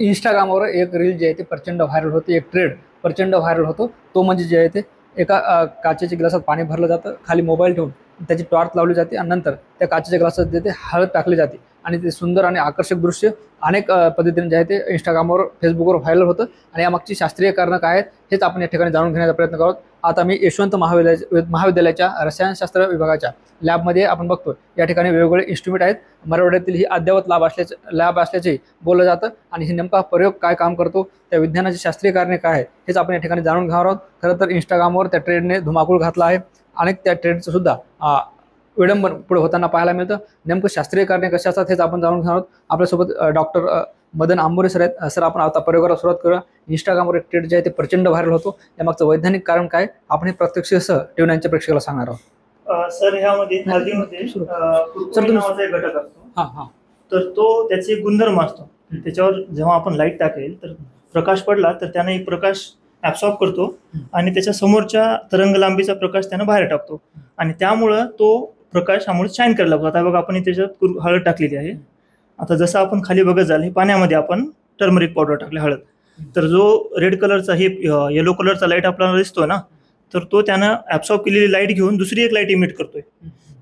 इंस्टाग्रामवर एक रील जे आहे ते प्रचंड व्हायरल होते, एक ट्रेंड प्रचंड व्हायरल होतो. तो म्हणजे जे आहे ते एका काचेच्या ग्लासात पाणी भरलं जातं, खाली मोबाईल ठेवून त्याची टॉर्च लावली जाते आणि नंतर त्या काचेच्या ग्लासात जे ते हळद टाकली जाते आणि ते सुंदर आणि आकर्षक दृश्य अनेक पद्धतीने जे आहे ते इंस्टाग्रामवर, फेसबुकवर व्हायरल होतं. आणि यामागची शास्त्रीय कारणं काय आहेत हेच आपण या ठिकाणी जाणून घेण्याचा प्रयत्न करू. आता मी यशवंत महाविद्यालयाच्या रसायनशास्त्र विभागाच्या लॅबमध्ये आपण बघतो, या ठिकाणी वेगवेगळे इन्स्ट्रुमेंट आहेत. मराठवाड्यातील ही अद्ययावत लॅब असल्याचे बोललं जातं आणि हे नेमका प्रयोग काय काम करतो, त्या विज्ञानाची शास्त्रीय कारणे काय आहेत हेच आपण या ठिकाणी जाणून घेणार आहोत. खरं तर इंस्टाग्रामवर त्या ट्रेंडने धुमाकूळ घातला आहे. अनेक त्या ट्रेंडचं सुद्धा विडंबन पुढे होताना पाहायला मिळतं. नेमकं शास्त्रीय कारणे कसे असतात हेच आपण जाणून घेणार आहोत. आपल्यासोबत डॉक्टर मदन आंबोरे सर आहेत. सर, आपण आता प्रयोगाला सुरुवात करूया. इंस्टाग्रामवर एक ट्रेंड जे आहे ते प्रचंड व्हायरल होतो, यामागचं वैज्ञानिक कारण काय आपण हे प्रत्यक्षसह टीव्ही प्रेक्षकाला सांगणार आहोत. सर, ह्यामध्ये हळदीमध्ये कुरकुमीन नावाचा एक घटक असतो. तर तो त्याचे गुणधर्म असतो. त्याच्यावर जेव्हा आपण लाईट टाकेल तर प्रकाश पडला तर त्याने एक प्रकाश ऍब्सॉर्ब करतो आणि त्याच्या समोरच्या तरंग लांबीचा प्रकाश त्यानं बाहेर टाकतो आणि त्यामुळं तो प्रकाश त्यामुळे शाईन करायला लागतो. आता बघा, आपण त्याच्यात हळद टाकलेली आहे. आता जसं आपण खाली बघत झालं, हे पाण्यामध्ये आपण टर्मरिक पावडर टाकले, हळद. तर जो रेड कलरचा, हे येलो कलरचा लाईट आपल्याला दिसतोय ना, तर तो त्यानं ऍब्सॉर्ब केलेली लाईट घेऊन दुसरी एक लाईट इमिट करतोय.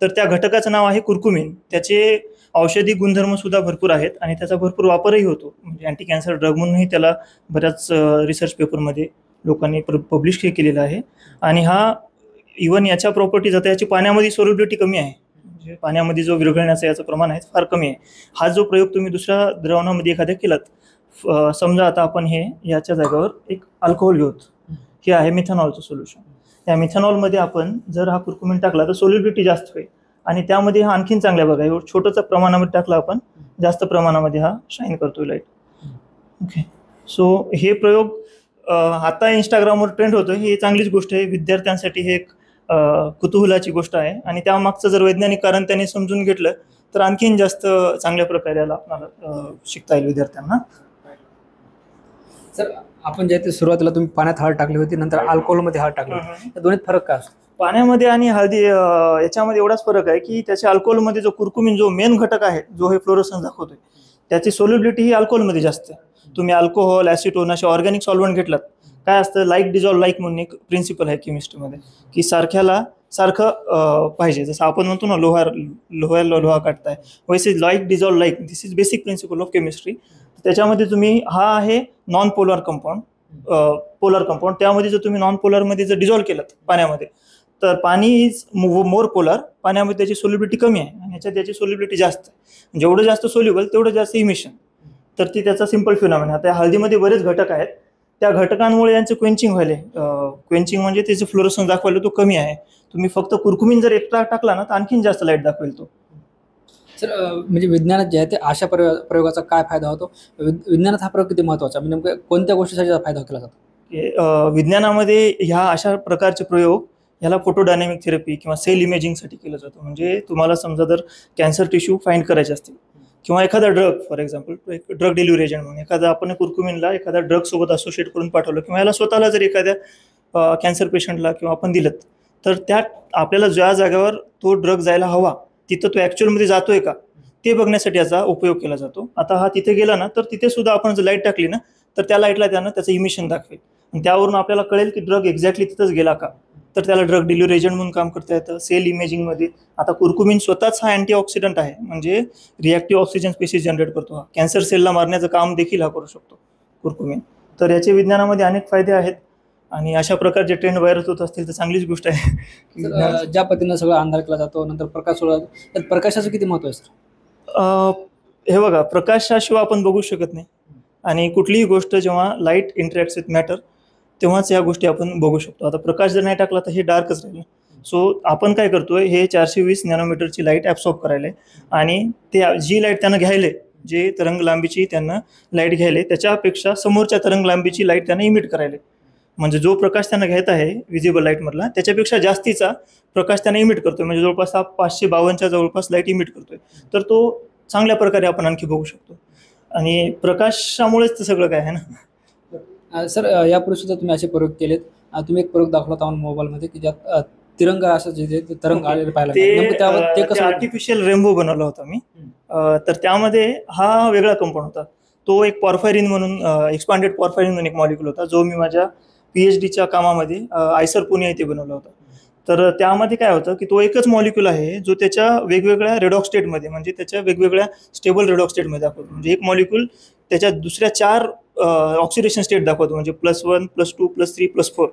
तर त्या घटकाचं नाव आहे कुरकुमीन. त्याचे औषधी गुणधर्म सुद्धा भरपूर आहेत आणि त्याचा भरपूर वापरही होतो. म्हणजे अँटी कॅन्सर ड्रग म्हणूनही त्याला बऱ्याच रिसर्च पेपरमध्ये लोकांनी पब्लिश केलेला आहे. आणि हा इव्हन याच्या प्रॉपर्टीज, आता याची पाण्यामध्ये सोल्युबिलिटी कमी आहे, म्हणजे पाण्यामध्ये जो विरघळण्याचं याचं प्रमाण आहे फार कमी आहे. हा जो प्रयोग तुम्ही दुसऱ्या द्रावणामध्ये एखाद्या केलात, समजा आता आपण हे याच्या जागेवर एक अल्कोहोल घेऊत, हे आहे मिथेनॉलचं सोल्युशन. त्या मिथेनॉलमध्ये आपण जर हा कुरकुमीन टाकला तर सोल्युबिलिटी जास्त होईल आणि त्यामध्ये हा आणखीन चांगल्या बघा, एवढं छोटंसं प्रमाणामध्ये टाकला आपण, जास्त प्रमाणामध्ये हा शाईन करतोय लाईट. ओके, सो हे प्रयोग आता इंस्टाग्रामवर ट्रेंड होतो, ही चांगलीच गोष्ट आहे. विद्यार्थ्यांसाठी हे एक कुतूहलाची गोष्ट आहे आणि त्यामागचं जर वैज्ञानिक कारण त्यांनी समजून घेतलं तर आणखीन जास्त चांगल्या प्रकारे याला आपल्याला शिकता येईल विद्यार्थ्यांना. सर, आपण जे ते सुरुवातीला तुम्ही पाण्यात हळद टाकली होती, नंतर अल्कोहोलमध्ये हळद टाकली होती, या दोन्हीत फरक काय असतो? पाण्यामध्ये आणि हळदी याच्यामध्ये एवढाच फरक आहे की त्याच्या अल्कोहोलमध्ये जो कुरकुमीन, जो मेन घटक आहे, जो हे फ्लोरोसन्स दाखवतोय, त्याची सोल्युबिलिटी ही अल्कोहोलमध्ये जास्त आहे. तुम्ही अल्कोहोल, ॲसिटोन असे ऑर्गॅनिक सॉल्व्हंट घेतलात, काय असतं, लाईक डिझॉल्व लाईक म्हणून एक प्रिन्सिपल आहे केमिस्ट्रीमध्ये, की सारख्याला सारखं पाहिजे. जसं आपण म्हणतो ना, लोहा काटताय, वैसे like dissolve like, this is basic principle of chemistry. त्याच्यामध्ये तुम्ही, हा आहे non polar compound, polar compound. त्यामध्ये जर तुम्ही नॉन पोलरमध्ये जर डिझॉल्व केलं पाण्यामध्ये, तर पाणी इज मोर पोलर, पाण्यामध्ये त्याची सोल्युबिलिटी कमी आहे आणि ह्याच्यात त्याची सोल्युबिलिटी जास्त आहे. जेवढं जास्त सोल्युबल तेवढं जास्त इमिशन. तर ती त्याचा सिंपल फिनॉमिना. आता हळदीमध्ये बरेच घटक आहेत, त्या घटकांमुळे यांचं क्वेंचिंग व्हायले. क्वेंचिंग म्हणजे त्याचं फ्लोरोसन्स दाखवायला तो कमी आहे. तुम्ही फक्त कुरकुमीन जर एक्स्ट्रा टाकला ना तर आणखीन जास्त लाईट दाखवेल तो. सर, म्हणजे विज्ञानात जे आहे ते अशा प्रयोगाचा काय फायदा होतो? विज्ञानात हा प्रयोग किती महत्त्वाचा, म्हणजे नेमकं कोणत्या गोष्टीसाठी फायदा केला जातो? विज्ञानामध्ये ह्या अशा प्रकारचे प्रयोग, याला फोटोडायनॅमिक थेरपी किंवा सेल इमेजिंगसाठी केलं जातं. म्हणजे तुम्हाला समजा जर कॅन्सर टिश्यू फाइंड करायचे असतील किंवा एखादा ड्रग, फॉर एक्झाम्पल एक ड्रग डिलिव्हरी एजंट म्हणून एखादा आपण कुरकुमीनला एखादा ड्रग सोबत असोसिएट करून पाठवलं किंवा याला स्वतःला जर एखाद्या कॅन्सर पेशंटला किंवा आपण दिलं, तर त्यात आपल्याला ज्या जागेवर तो ड्रग जायला हवा तिथं तो ॲक्च्युअलमध्ये जातोय का ते बघण्यासाठी याचा उपयोग केला जातो. आता हा तिथे गेला ना तर तिथे सुद्धा आपण जर लाईट टाकली ना तर त्या लाईटला त्यानं त्याचं इमिशन दाखवेल आणि त्यावरून आपल्याला कळेल की ड्रग एक्झॅक्टली तिथंच गेला का. तर त्याला ड्रग डिलिव्हरी एजंट म्हणून काम करता येतं. सेल इमेजिंगमध्ये आता कुरकुमीन स्वतःच हा अँटीऑक्सिडंट आहे, म्हणजे रिॲक्टिव्ह ऑक्सिजन स्पेसिस जनरेट करतो. हा कॅन्सर सेलला मारण्याचं काम देखील हा करू शकतो कुरकुमीन. तर याचे विज्ञानामध्ये अनेक फायदे आहेत आणि अशा प्रकारचे ट्रेंड व्हायरल होत असतील तर चांगलीच गोष्ट आहे. ज्या पद्धतीनं सगळं अंधार केला जातो, नंतर प्रकाश सोडला जातो, त्यात प्रकाशाचं किती महत्त्व आहे सर? हे बघा, प्रकाशाशिवाय आपण बघू शकत नाही आणि कुठलीही गोष्ट जेव्हा लाईट इंटरॅक्ट्स विथ मॅटर तेव्हाच या गोष्टी आपण बघू शकतो. आता प्रकाश जर नाही टाकला तर हे डार्कच राहील. सो आपण काय करतोय, हे 420 नॅनोमीटरची लाईट ॲब्सॉर्ब करायला आणि ते जी लाईट त्यांना घ्यायले, जे तरंग लांबीची त्यांना लाईट घ्यायले, त्याच्यापेक्षा समोरच्या तरंग लांबीची लाईट त्यांना इमिट करायला. म्हणजे जो प्रकाश त्यांना घ्यायचा आहे विजिबल लाईटमधला, त्याच्यापेक्षा जास्तीचा प्रकाश त्यांना इमिट करतोय. म्हणजे जवळपास 552च्या जवळपास लाईट इमिट करतोय. तर तो चांगल्या प्रकारे आपण आणखी बघू शकतो आणि प्रकाशामुळेच तर सगळं काय आहे ना. सर, यापूर्वी सुद्धा तुम्ही असे प्रयोग केलेत. तुम्ही एक प्रयोग दाखवला होता मोबाईलमध्ये की ज्यात तिरंगा असं जे तरंग आलेले पाहायला, ते आर्टिफिशियल रेनबो बनवला होता मी. तर त्यामध्ये हा वेगळा कंपाऊंड होता. तो एक पॉर्फायरिन म्हणून एक्सपांडेड पॉर्फायरिन म्हणून एक मॉलिक्यूल होता, जो मी माझ्या PhDच्या कामामध्ये आयसर पुणे येथे बनवला होता. तर त्यामध्ये काय होतं की तो एकच मॉलिक्यूल आहे जो त्याच्या वेगवेगळ्या रेडॉक्स स्टेटमध्ये, म्हणजे त्याच्या वेगवेगळ्या स्टेबल रेडॉक्स स्टेटमध्ये दाखवतो. म्हणजे एक मॉलिक्यूल त्याच्या दुसऱ्या 4 ऑक्सिडेशन स्टेट दाखवतो, म्हणजे +1 +2 +3 +4.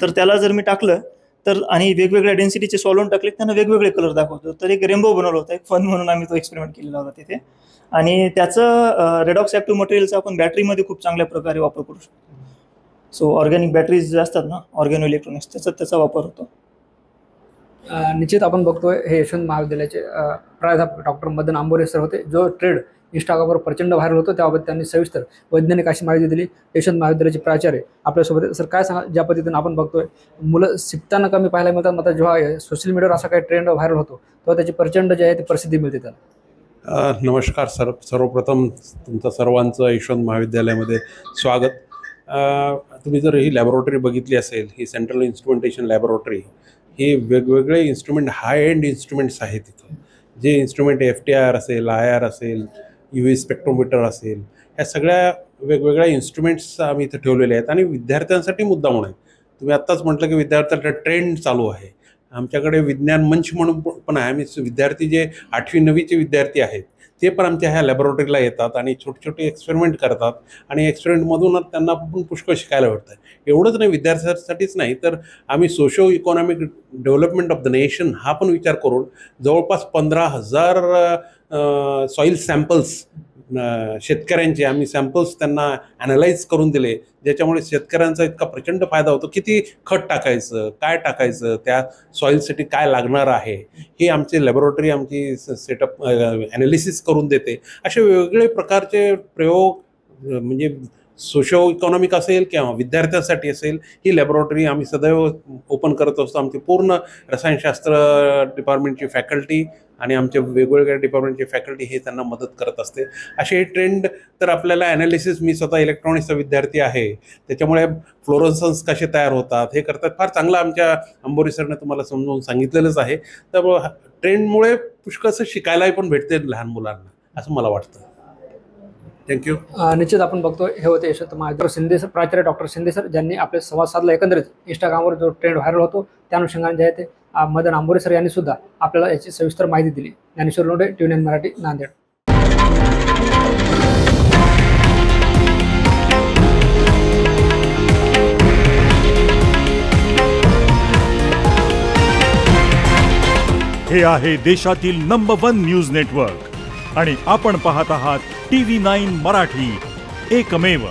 तर त्याला जर मी टाकलं तर आणि वेगवेगळ्या डेन्सिटीचे सॉल्व्हंट टाकले त्यांना वेगवेगळे कलर दाखवतो. तर एक रेनबो बनवला होता, एक फन म्हणून आम्ही तो एक्सपेरिमेंट केलेला होता तिथे. आणि त्याचं रेडॉक्स ॲक्टिव्ह मटेरियलचा आपण बॅटरीमध्ये खूप चांगल्या प्रकारे वापर करू शकतो. सो ऑर्गॅनिक बॅटरीज जे असतात ना, ऑर्गॅनो इलेक्ट्रॉनिक्स, त्याचा वापर होतो. निश्चित आपण बघतोय हे यशवंत महाविद्यालयाचे प्राध्यापक डॉक्टर मदन आंबोरे सर होते. जो ट्रेड इंस्टाग्रामवर प्रचंड व्हायरल होतो त्याबाबत त्यांनी सविस्तर वैज्ञानिक अशी माहिती दिली. यशवंत महाविद्यालयाचे प्राचार्य आपल्यासोबत. सर काय सांगा, ज्या पद्धतीने आपण बघतोय मुलं शिकताना कमी पाहायला मिळतात, मात्र जेव्हा सोशल मीडियावर असा काही ट्रेंड व्हायरल होतो तेव्हा त्याची प्रचंड जे आहे ती प्रसिद्धी मिळते त्याला. नमस्कार सर्वप्रथम तुमचं सर्वांचं यशवंत महाविद्यालयामध्ये स्वागत. तुम्ही जर ही लॅबोरेटरी बघितली असेल, ही सेंट्रल इन्स्ट्रुमेंटेशन लॅबोरेटरी, हे वेगवेगळे इन्स्ट्रुमेंट, हाय एंड इन्स्ट्रुमेंट्स आहेत तिथं. जे इन्स्ट्रुमेंट FTIR असेल, IR असेल, UV स्पेक्ट्रोमीटर असेल, ह्या सगळ्या वेगवेगळ्या इन्स्ट्रुमेंट्स आम्ही इथं ठेवलेले आहेत आणि विद्यार्थ्यांसाठी मुद्दाम आहेत. तुम्ही आत्ताच म्हटलं की विद्यार्थ्यांचा ट्रेंड चालू आहे. आमच्याकडे विज्ञान मंच म्हणून पण आहे. आम्ही विद्यार्थी जे 8वी 9वीचे विद्यार्थी आहेत ते पण आमच्या ह्या लॅबोरेटरीला येतात आणि छोटे छोटे एक्सपेरिमेंट करतात आणि एक्सपेरिमेंटमधून त्यांना पण पुष्कळ शिकायला भेटतं. एवढंच नाही, विद्यार्थ्यांसाठीच नाही तर आम्ही socio economic development of the nation हा पण विचार करून जवळपास 15,000 सॉईल सॅम्पल्स शेतकऱ्यांचे आम्ही सॅम्पल्स त्यांना ॲनालाइज करून दिले, ज्याच्यामुळे शेतकऱ्यांचा इतका प्रचंड फायदा होतो. किती खत टाकायचं, काय टाकायचं, त्या सॉईलसाठी काय लागणार आहे, हे आमची लॅबोरेटरी आमची सेटअप ॲनालिसिस करून देते. असे वेगवेगळे प्रकारचे प्रयोग म्हणजे सोशो इकॉनॉमिक असेल किंवा विद्यार्थ्यांसाठी असेल, ही लॅबोरेटरी आम्ही सदैव ओपन करत असतो. आमची पूर्ण रसायनशास्त्र डिपार्टमेंटची फॅकल्टी आणि आमच्या वेगवेगळ्या डिपार्टमेंटची फॅकल्टी हे त्यांना मदत करत असते. असे ट्रेंड तर आपल्याला ॲनालिसिस, मी स्वतः इलेक्ट्रॉनिक्सचा विद्यार्थी आहे, त्याच्यामुळे फ्लोरोसन्स कसे तयार होतात हे करतात. फार चांगलं आमच्या आंबोरे सरने तुम्हाला समजावून सांगितलेलंच आहे. त्यामुळे ट्रेंडमुळे पुष्कळसं शिकायलाही पण भेटते लहान मुलांना, असं मला वाटतं. थँक्यू. निश्चित आपण बघतो हे होते यशवंत महाविद्यालय शिंदे सर, प्राचार्य डॉक्टर शिंदे सर, ज्यांनी आपले संवाद साधला. एकंदरीत इंस्टाग्रामवर जो ट्रेंड व्हायरल होतो त्या अनुषंगाने जे आहे ते मदन आंबोरे सर यांनी सुद्धा आपल्याला याची सविस्तर माहिती दिली. ज्ञानेश्वर लोंढे, TVNN मराठी, नांदेड. हे आहे देशातील नंबर 1 न्यूज नेटवर्क आणि आपण पाहत आहात TV9 मराठी, एकमेव.